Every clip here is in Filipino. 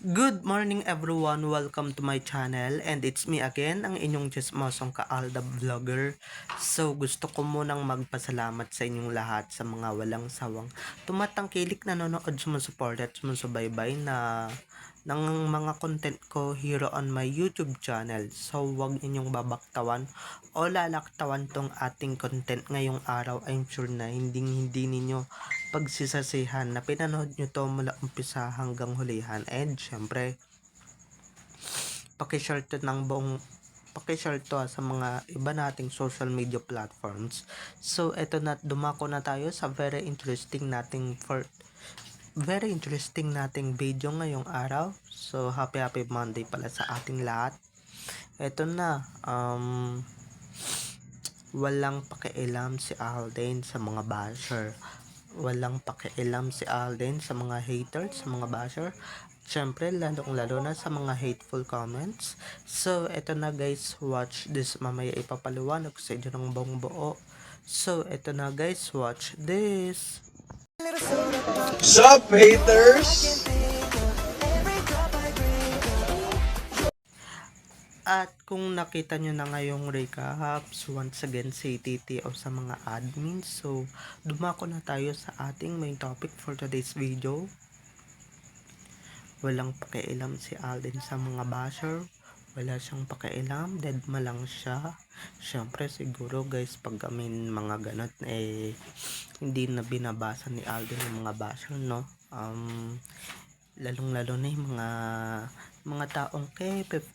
Good morning everyone, welcome to my channel and it's me again, ang inyong chismosong ka-Alda Vlogger. So gusto ko munang magpasalamat sa inyong lahat sa mga walang sawang tumatangkilik, nanonood, sumusuport at sumusubaybay na ng mga content ko here on my YouTube channel. So wag ninyong babaktawan o lalaktawan tong ating content ngayong araw. I'm sure na hindi ninyo pagsisasihan na pinanood nyo to mula umpisa hanggang hulihan. And syempre, pakishare to ng buong pakishare to sa mga iba nating social media platforms. So eto na, dumako na tayo sa very interesting nating video ngayong araw. So happy Monday pala sa ating lahat. Eto na, walang pakialam si Alden sa mga basher. Walang pakialam si Alden sa mga haters, sa mga basher. Siyempre, lalong-lalo na sa mga hateful comments. So, eto na guys, watch this. Mamaya ipapaliwanag sa inyo ng buong buo. So, eto na guys, watch this. Sup, haters? At kung nakita nyo na ngayong recaps, once again si TTO sa mga admins. So, dumako na tayo sa ating main topic for today's video. Walang pakialam si Alden sa mga basher. Wala siyang pakialam, deadma lang siya. Syempre siguro guys, pag kami mga ganot hindi na binabasa ni Alden yung mga basher, no? Lalong-lalo na yung mga taong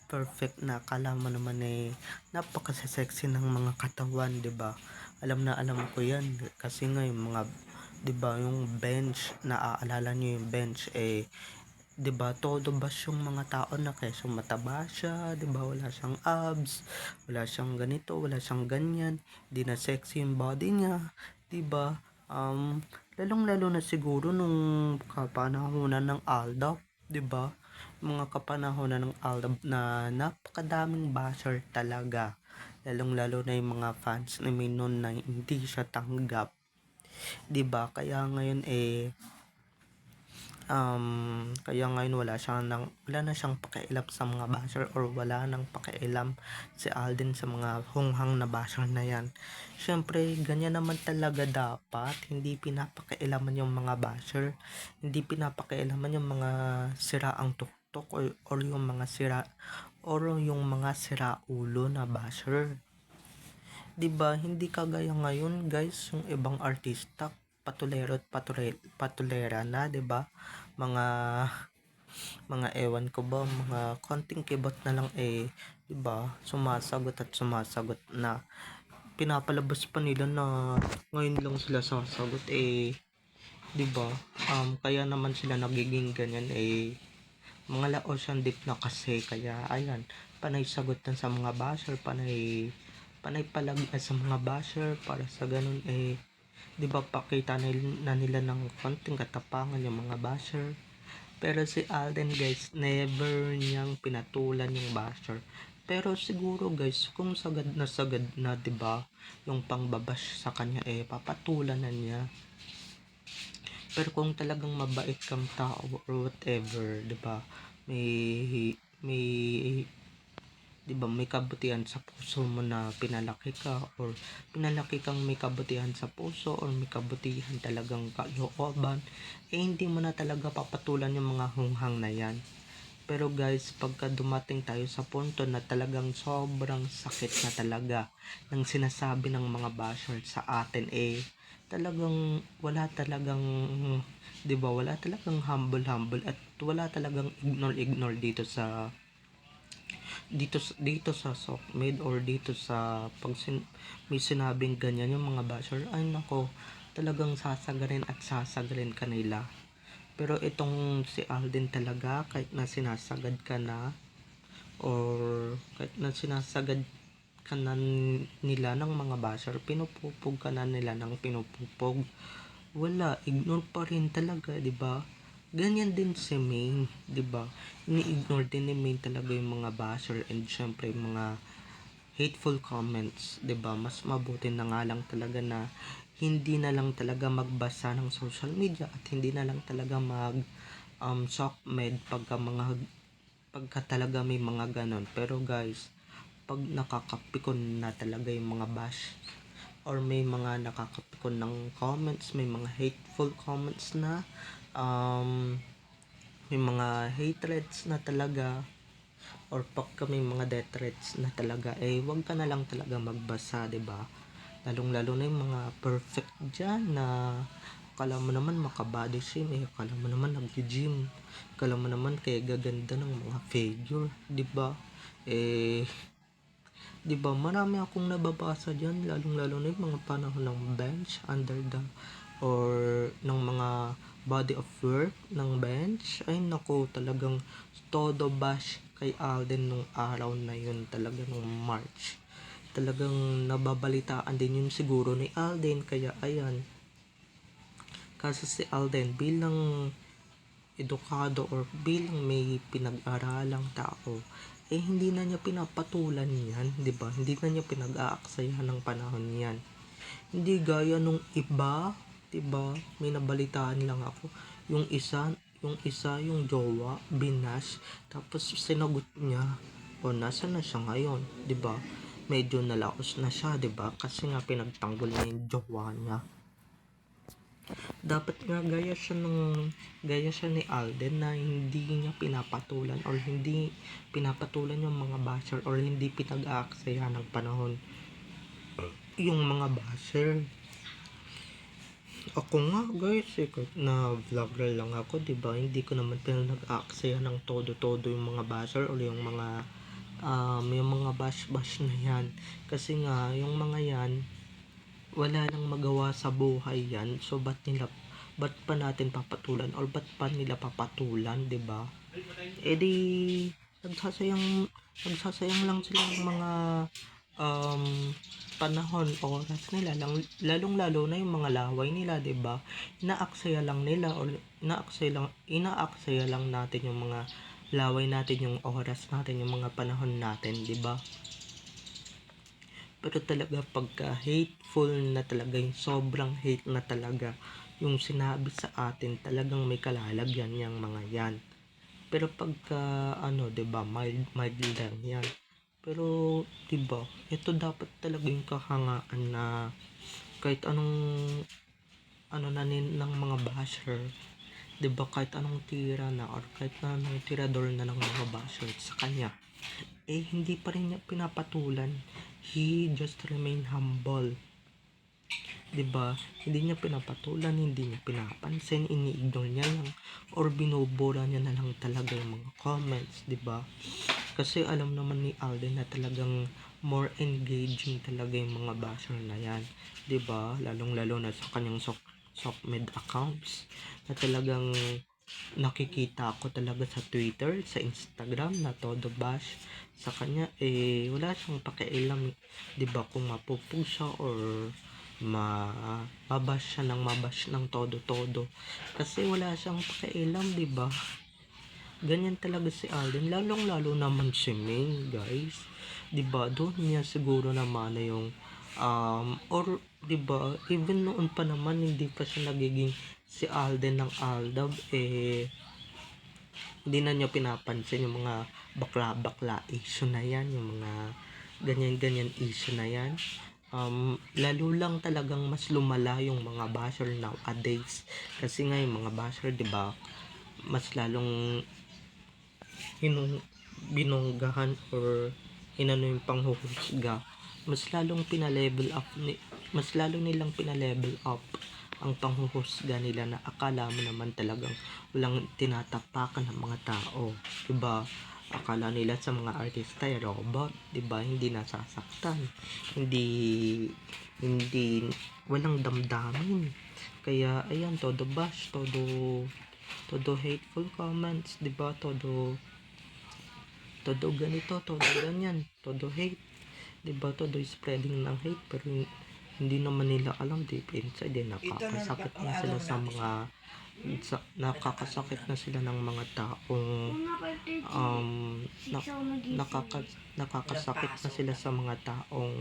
perfect na akala mo naman napaka-sexy ng mga katawan, 'di ba? Alam ko 'yan kasi nga yung mga 'di ba, yung bench, naaalala niyo yung bench 'di ba, todo bash yung mga tao na keso mataba siya, 'di ba? Wala siyang abs, wala siyang ganito, wala siyang ganyan, hindi na sexy yung body niya, 'di ba? Lalong-lalo na siguro nung kapanahonan ng Aldab, 'di ba? Mga kapanahonan ng Aldab na napakadaming basher talaga. Lalong-lalo na yung mga fans ni Minon na hindi siya tanggap, 'di ba? Kaya ngayon wala na siyang pakialam sa mga basher, or wala nang pakialam si Alden sa mga hunghang na basher na yan. Syempre, ganyan naman talaga dapat. Hindi pinapakialaman yung mga basher. Hindi pinapakialaman yung mga siraang tuktok, or yung mga sira ulo na basher. 'Di ba? Hindi kagaya ngayon, guys, yung ibang artista patulero at patulera na, 'di ba? Mga ewan ko ba, mga konting kibot na lang 'di ba? Sumasagot na, pinapalabas pa nila na ngayon lang sila sasagot 'di ba? Kaya naman sila nagiging ganyan mga la-ocean deep na kasi, kaya ayan, panay sagutan sa mga basher, panay palagi sa mga basher para sa ganun 'di ba, pakita na nila ng konting katapangan yung mga basher. Pero si Alden guys, never niyang pinatulan yung basher. Pero siguro guys, kung sagad na 'di ba, yung pangbabash sa kanya papatulan na niya. Pero kung talagang mabait kang tao or whatever, 'di ba? May 'di ba, may kabutihan sa puso mo na pinalaki ka, or pinalaki kang may kabutihan sa puso, or may kabutihan talagang kalooban, hindi mo na talaga papatulan yung mga hunghang na yan. Pero guys, pagka dumating tayo sa punto na talagang sobrang sakit na talaga ng sinasabi ng mga basher sa atin, talagang wala talagang, 'di ba, wala talagang humble at wala talagang ignore dito sa Sockmed, or dito sa may sinabing ganyan yung mga basher, ay nako, talagang sasagarin kanila. Pero itong si Alden talaga, kahit na sinasagad ka na, or kahit na sinasagad ka na nila ng mga basher, pinupupog ka na nila ng pinupupog, wala, ignore pa rin talaga, 'di ba? Ganyan din si Main, 'di ba? Ini-ignore din ni Main talaga yung mga basher, and syempre yung mga hateful comments, 'di ba? Mas mabuti na nga lang talaga na hindi na lang talaga magbasa ng social media, at hindi na lang talaga SOCMED pagka talaga may mga ganon. Pero guys, pag nakakapikon na talaga yung mga bash or may mga nakakapikon ng comments, may mga hateful comments na, may mga hatreds na talaga, or pagka may mga death threats na talaga, wag ka na lang talaga magbasa, 'di ba? Lalong lalo na yung mga perfect dyan na akala mo naman makabody shame, akala mo naman nag-gym, akala mo naman kaya gaganda ng mga figure, 'di ba? 'Di ba, marami akong nababasa diyan, lalong lalo na yung mga panahon ng bench under the or ng mga body of work ng bench. Ay nako, talagang todo bash kay Alden nung araw na yun, talaga nung March. Talagang nababalitaan din yun siguro ni Alden, kaya ayan. Kasi si Alden bilang edukado or bilang may pinag-aralang tao, hindi na niya pinapatulan yan, 'di ba? Hindi na niya pinag-aaksayahan ng panahon yan. Hindi gaya nung iba, 'di ba? May nabalitaan lang ako, yung jowa binash, tapos sinagot niya, o nasa na siya ngayon, 'di ba? Medyo nalaos na siya, 'di ba? Kasi nga pinagtanggol niya yung jowa niya. Dapat nga gaya siya ni Alden na hindi niya pinapatulan or hindi pinapatulan yung mga basher or hindi pinag-aaksayahan ng panahon yung mga basher. Ako nga guys, kahit na vlogger lang ako, 'di ba? Hindi ko naman pinag-aaksayahan ng todo-todo yung mga basher or yung mga bash na yan. Kasi nga yung mga yan, wala nang magawa sa buhay yan, so ba't pa natin papatulan or ba't pa nila papatulan, 'di ba? Di nagsasayang lang sila ng mga um, panahon, oras nila lang, lalong lalo na yung mga laway nila, 'di ba? Inaaksaya lang natin yung mga laway natin, yung oras natin, yung mga panahon natin, 'di ba? Pero talaga pagka hateful na talaga, yung sobrang hate na talaga yung sinabi sa atin, talagang may kalalagyan yung mga yan. Pero pagka 'di ba, mild lang yan. Pero 'di ba, ito dapat talaga yung kahangaan na kahit anong ng mga basher, 'di ba, kahit anong tira na or kahit anong tirador na ng mga basher sa kanya, hindi pa rin niya pinapatulan. He just remain humble, 'di ba? Hindi niya pinapatulan, hindi niya pinapansin, ini-ignore niya lang or binubura niya na lang talaga yung mga comments, 'di ba? Kasi alam naman ni Alden na talagang more engaging talaga yung mga basher na yan, 'di ba? Lalong lalo na sa kanyang SOCMED accounts na talagang nakikita ko talaga sa Twitter, sa Instagram na todo bash sa kanya. Wala siyang pakialam, 'di ba, kung mapupug siya or mabash siya ng todo kasi wala siyang pakialam, 'di ba? Ganyan talaga si Alden, lalong lalo naman si Ming, guys, 'di ba? Doon niya siguro naman na yung or 'di ba, even noon pa naman hindi pa siya nagiging si Alden ng Aldab, hindi na niya pinapansin yung mga bakla issue na yan, yung mga ganyan issue na yan. Lalo lang talagang mas lumala yung mga basher nowadays, kasi nga yung mga basher, 'di ba, mas lalong binonggahan or inano yung panghuhusga, mas lalong mas lalo nilang pinalevel up ang panghuhusga nila, na akala mo naman talagang walang tinatapakan ng mga tao, 'di ba? Akala nila sa mga artista ay robot, 'di ba? Hindi nasasaktan, hindi walang damdamin. Kaya ayan, todo bash, todo hateful comments, 'di ba? Todo ganito, todo ganyan, todo hate, 'di ba? Todo spreading ng hate, pero hindi naman nila alam deep inside, nakakasakit na sila sa mga nakakasakit na sila ng mga taong nakakasakit na sila sa mga taong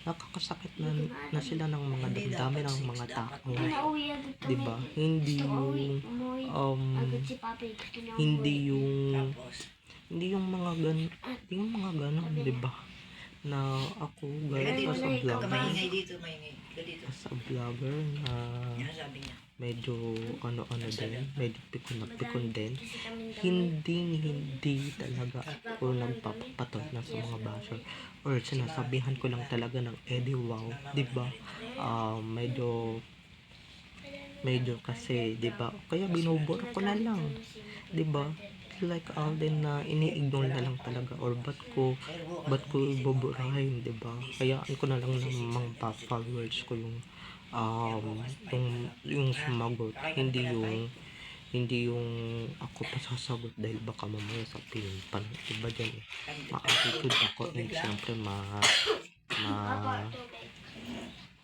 nakakasakit na sila ng mga damdamin ng mga tao. Diba? Um, hindi yung, hindi yung mga ganon, diba? Na ako, guys, as a vlogger na medyo medyo pikon din, hindi talaga ako nagpapatol na sa mga basher or sinasabihan ko lang talaga ng Eddie wow, diba? Medyo kasi, diba? Kaya binubura ko na lang, diba? Like Alden na ini-ignore na lang talaga, or ba't ko ibuburahin, diba? Hayaan ko na lang ng mga followers ko yung sumagot, hindi yung ako pasasagot dahil baka mamaya sabihin iba dyan ma-attitude ako, and syempre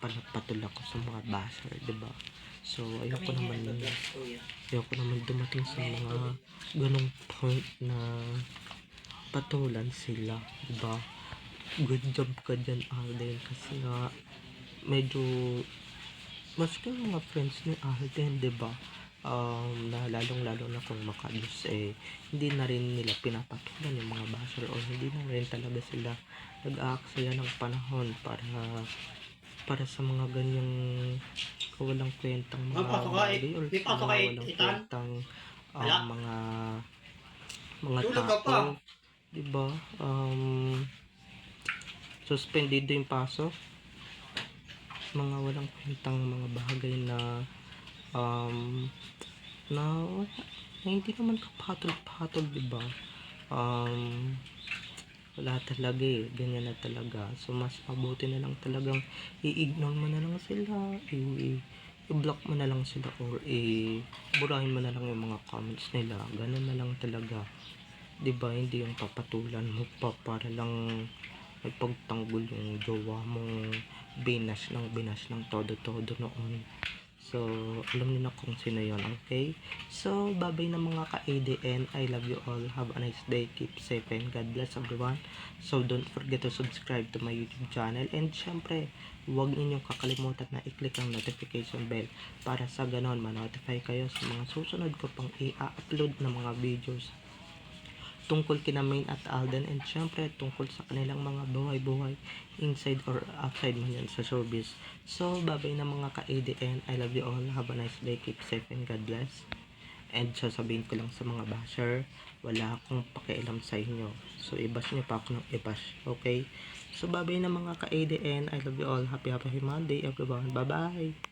panagpatol ako sa mga basher, diba? So ayoko naman dumating sa mga ganong point na patulan sila, diba? Good job ka dyan, Alden, kasi nga medyo maski yung mga friends ni Alden, diba? Na lalong-lalo na kung makadus, hindi na rin nila pinapatulan yung mga basher, o hindi na rin talaga sila nag-aaksaya ng panahon para sa mga ganyang walang kwentang mga bagay or sa mga walang kwentang mga tao, diba? Suspendido yung pasok, mga walang kwentang mga bagay na na hindi naman kapatol, diba? Wala talaga ganyan na talaga. So mas mabuti na lang talagang i-ignore mo na lang sila, i-block mo na lang sila, or burahin mo na lang yung mga comments nila. Ganun na lang talaga, diba? Hindi yung papatulan mo pa para lang may pagtanggol yung jowa mong binash ng todo noon. So, alam niyo na kung sino yon, okay? So, bye-bye na mga ka-ADN. I love you all. Have a nice day. Keep safe and God bless everyone. So, don't forget to subscribe to my YouTube channel. And syempre, huwag ninyong kakalimutan na i-click ang notification bell para sa ganon ma-notify kayo sa mga susunod ko pang i-upload na mga videos tungkol kina Main at Alden, and syempre tungkol sa kanilang mga buhay-buhay inside or outside man yan sa showbiz. So bye-bye na mga ka-ADN. I love you all. Have a nice day. Keep safe and God bless. And sasabihin ko lang sa mga basher, wala akong pakialam sa inyo. So i-bash nyo pa ako ng i-bash, okay? So bye-bye na mga ka-ADN. I love you all. Happy Monday everyone. Bye-bye.